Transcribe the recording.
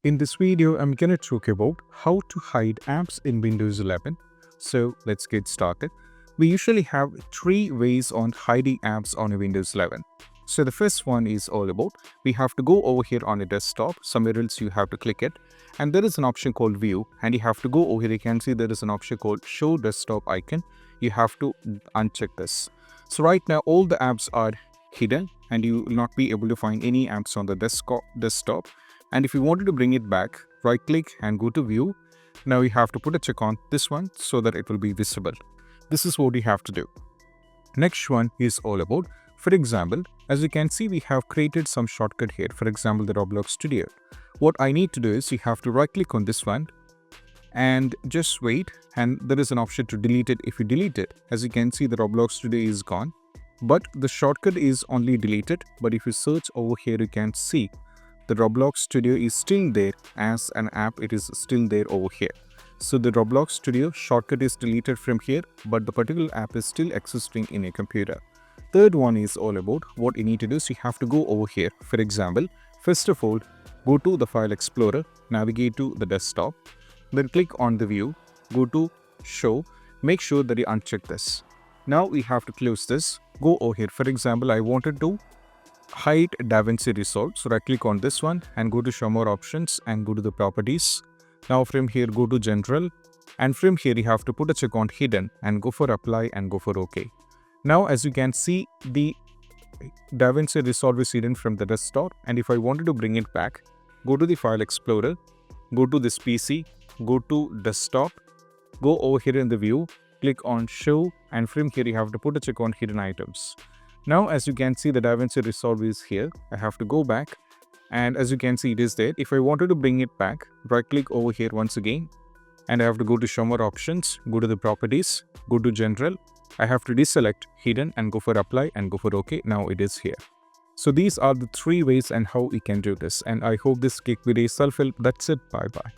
In this video, I'm going to talk about how to hide apps in Windows 11. So let's get started. We usually have three ways on hiding apps on a Windows 11. So the first one is all about we have to go over here on a desktop, somewhere else you have to click it, and there is an option called view, and you have to go over here. You can see there is an option called show desktop icon. You have to uncheck this. So right now all the apps are hidden and you will not be able to find any apps on the desktop. And if you wanted to bring it back, right click and go to view. Now you have to put a check on this one so that it will be visible. This is what you have to do. Next one is all about, for example, as you can see, we have created some shortcut here. For example, the Roblox Studio. What I need to do is you have to right click on this one and just wait, and there is an option to delete it. If you delete it, as you can see, the Roblox Studio is gone, but the shortcut is only deleted. But if you search over here, you can see the Roblox Studio is still there as an app. It is still there over here. So the Roblox Studio shortcut is deleted from here, but the particular app is still existing in a computer. Third one is all about what you need to do. So you have to go over here. For example, first of all, go to the File Explorer, navigate to the desktop, then click on the view, go to show, make sure that you uncheck this. Now we have to close this, go over here. For example, I wanted to hide DaVinci Resolve. So right click on this one and go to show more options and go to the properties. Now from here go to general, and from here you have to put a check on hidden and go for apply and go for OK. Now as you can see, the DaVinci Resolve is hidden from the desktop, and if I wanted to bring it back, go to the File Explorer, go to this PC, go to desktop, go over here in the view, click on show, and from here you have to put a check on hidden items. Now as you can see, the DaVinci Resolve is here. I have to go back, and as you can see, it is there. If I wanted to bring it back, right click over here once again, and I have to go to show more options, go to the properties, go to general. I have to deselect hidden and go for apply and go for OK. Now it is here. So these are the three ways and how we can do this, and I hope this quick video is self-help. That's it. Bye bye.